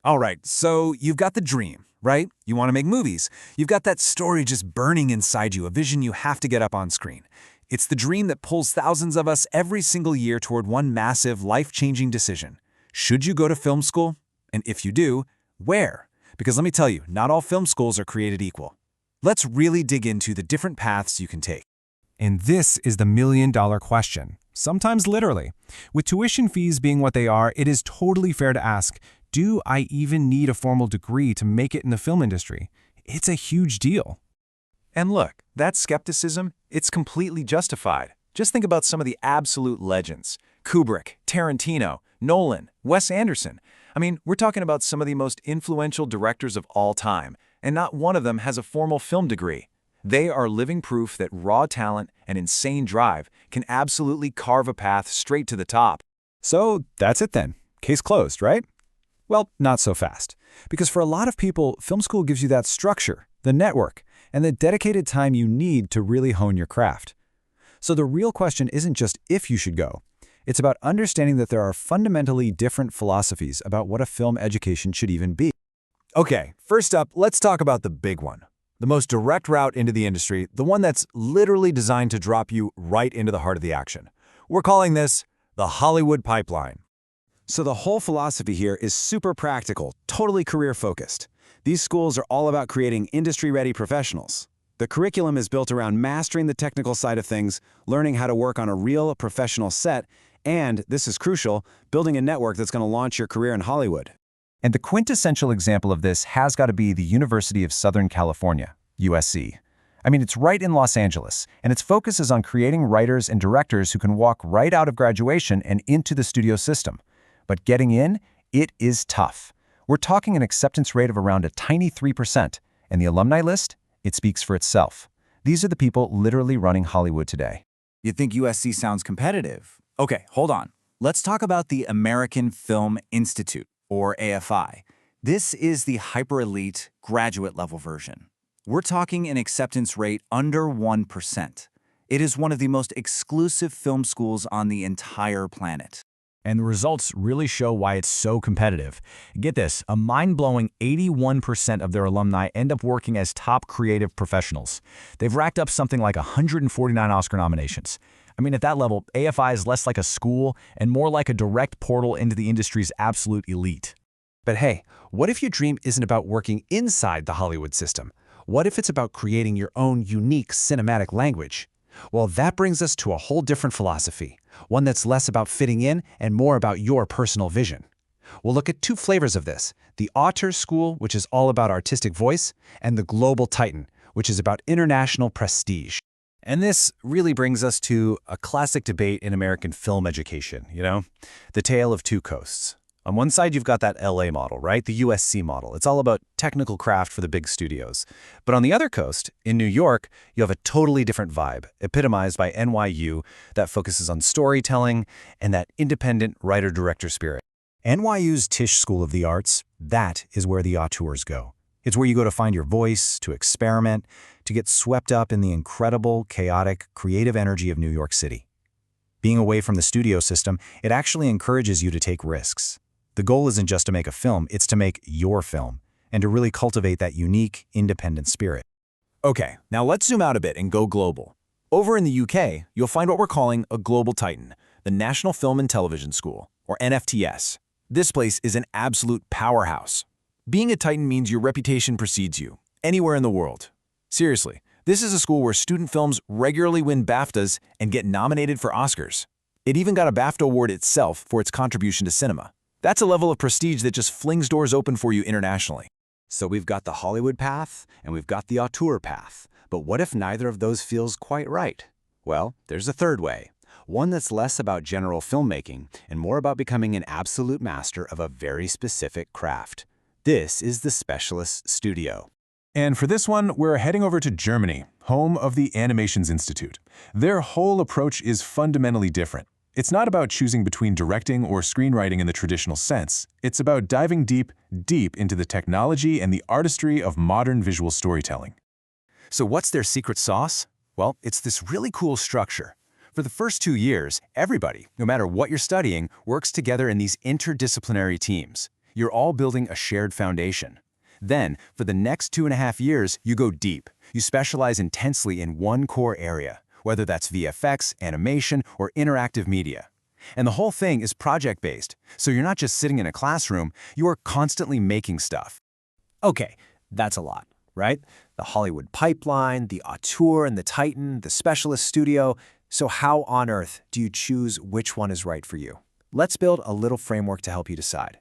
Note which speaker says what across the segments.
Speaker 1: All right, so you've got the dream, right? You want to make movies. You've got that story just burning inside you, a vision you have to get up on screen. It's the dream that pulls thousands of us every single year toward one massive, life-changing decision. Should you go to film school? And if you do, where? Because let me tell you, not all film schools are created equal. Let's really dig into the different paths you can take.
Speaker 2: And this is the million-dollar question, sometimes literally. With tuition fees being what they are, it is totally fair to ask, do I even need a formal degree to make it in the film industry? It's a huge deal.
Speaker 1: And look, that skepticism, it's completely justified. Just think about some of the absolute legends. Kubrick, Tarantino, Nolan, Wes Anderson. I mean, we're talking about some of the most influential directors of all time, and not one of them has a formal film degree. They are living proof that raw talent and insane drive can absolutely carve a path straight to the top.
Speaker 2: So that's it then. Case closed, right? Well, not so fast. Because for a lot of people, film school gives you that structure, the network, and the dedicated time you need to really hone your craft. So the real question isn't just if you should go. It's about understanding that there are fundamentally different philosophies about what a film education should even be.
Speaker 1: Okay, first up, let's talk about the big one. The most direct route into the industry, the one that's literally designed to drop you right into the heart of the action. We're calling this the Hollywood pipeline. So the whole philosophy here is super practical, totally career-focused. These schools are all about creating industry-ready professionals. The curriculum is built around mastering the technical side of things, learning how to work on a real professional set, and, this is crucial, building a network that's going to launch your career in Hollywood.
Speaker 2: And the quintessential example of this has got to be the University of Southern California, USC. I mean, it's right in Los Angeles, and its focus is on creating writers and directors who can walk right out of graduation and into the studio system. But getting in, it is tough. We're talking an acceptance rate of around a tiny 3%, and the alumni list, it speaks for itself. These are the people literally running Hollywood today.
Speaker 1: You think USC sounds competitive? Okay, hold on. Let's talk about the American Film Institute, or AFI. This is the hyper-elite, graduate-level version. We're talking an acceptance rate under 1%. It is one of the most exclusive film schools on the entire planet.
Speaker 3: And the results really show why it's so competitive. Get this, a mind-blowing 81% of their alumni end up working as top creative professionals. They've racked up something like 149 Oscar nominations. I mean, at that level, AFI is less like a school and more like a direct portal into the industry's absolute elite.
Speaker 2: But hey, what if your dream isn't about working inside the Hollywood system? What if it's about creating your own unique cinematic language? Well, that brings us to a whole different philosophy, one that's less about fitting in and more about your personal vision. We'll look at two flavors of this, the Auteur School, which is all about artistic voice, and the Global Titan, which is about international prestige.
Speaker 1: And this really brings us to a classic debate in American film education, the tale of two coasts. On one side, you've got that LA model, right? The USC model. It's all about technical craft for the big studios. But on the other coast, in New York, you have a totally different vibe, epitomized by NYU, that focuses on storytelling and that independent writer-director spirit. NYU's Tisch School of the Arts, that is where the auteurs go. It's where you go to find your voice, to experiment, to get swept up in the incredible, chaotic, creative energy of New York City. Being away from the studio system, it actually encourages you to take risks. The goal isn't just to make a film, it's to make your film, and to really cultivate that unique, independent spirit. Okay, now let's zoom out a bit and go global. Over in the UK, you'll find what we're calling a Global Titan, the National Film and Television School, or NFTS. This place is an absolute powerhouse. Being a Titan means your reputation precedes you, anywhere in the world. Seriously, this is a school where student films regularly win BAFTAs and get nominated for Oscars. It even got a BAFTA award itself for its contribution to cinema. That's a level of prestige that just flings doors open for you internationally. So we've got the Hollywood path, and we've got the auteur path. But what if neither of those feels quite right? Well, there's a third way. One that's less about general filmmaking and more about becoming an absolute master of a very specific craft. This is the Specialist Studio.
Speaker 2: And for this one, we're heading over to Germany, home of the Animations Institute. Their whole approach is fundamentally different. It's not about choosing between directing or screenwriting in the traditional sense. It's about diving deep into the technology and the artistry of modern visual storytelling.
Speaker 1: So what's their secret sauce? Well, it's this really cool structure. For the first 2 years, everybody, no matter what you're studying, works together in these interdisciplinary teams.
Speaker 2: You're all building a shared foundation. Then, for the next 2.5 years, you go deep. You specialize intensely in one core area, whether that's VFX, animation, or interactive media. And the whole thing is project-based, so you're not just sitting in a classroom, you are constantly making stuff.
Speaker 1: Okay, that's a lot, right? The Hollywood pipeline, the auteur and the Titan, the specialist studio. So how on earth do you choose which one is right for you? Let's build a little framework to help you decide.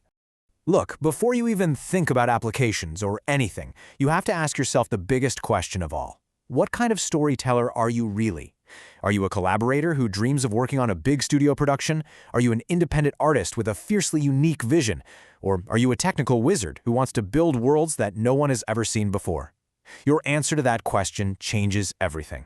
Speaker 3: Look, before you even think about applications or anything, you have to ask yourself the biggest question of all. What kind of storyteller are you really? Are you a collaborator who dreams of working on a big studio production? Are you an independent artist with a fiercely unique vision? Or are you a technical wizard who wants to build worlds that no one has ever seen before? Your answer to that question changes everything.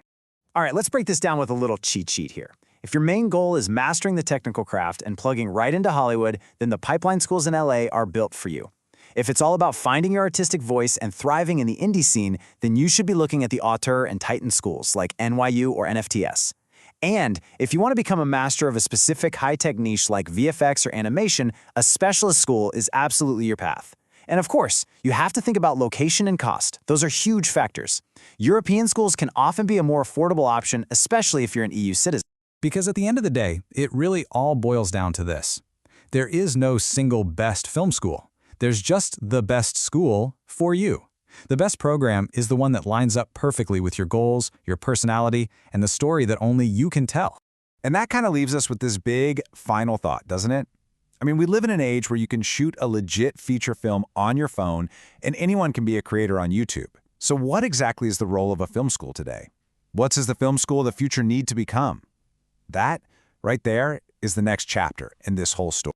Speaker 4: All right, let's break this down with a little cheat sheet here. If your main goal is mastering the technical craft and plugging right into Hollywood, then the pipeline schools in LA are built for you. If it's all about finding your artistic voice and thriving in the indie scene, then you should be looking at the auteur and Titan schools like NYU or NFTS. And if you want to become a master of a specific high-tech niche like VFX or animation, a specialist school is absolutely your path. And of course, you have to think about location and cost. Those are huge factors. European schools can often be a more affordable option, especially if you're an EU citizen.
Speaker 3: Because at the end of the day, it really all boils down to this. There is no single best film school. There's just the best school for you. The best program is the one that lines up perfectly with your goals, your personality, and the story that only you can tell.
Speaker 2: And that kind of leaves us with this big final thought, doesn't it? I mean, we live in an age where you can shoot a legit feature film on your phone, and anyone can be a creator on YouTube. So what exactly is the role of a film school today? What does the film school of the future need to become? That, right there, is the next chapter in this whole story.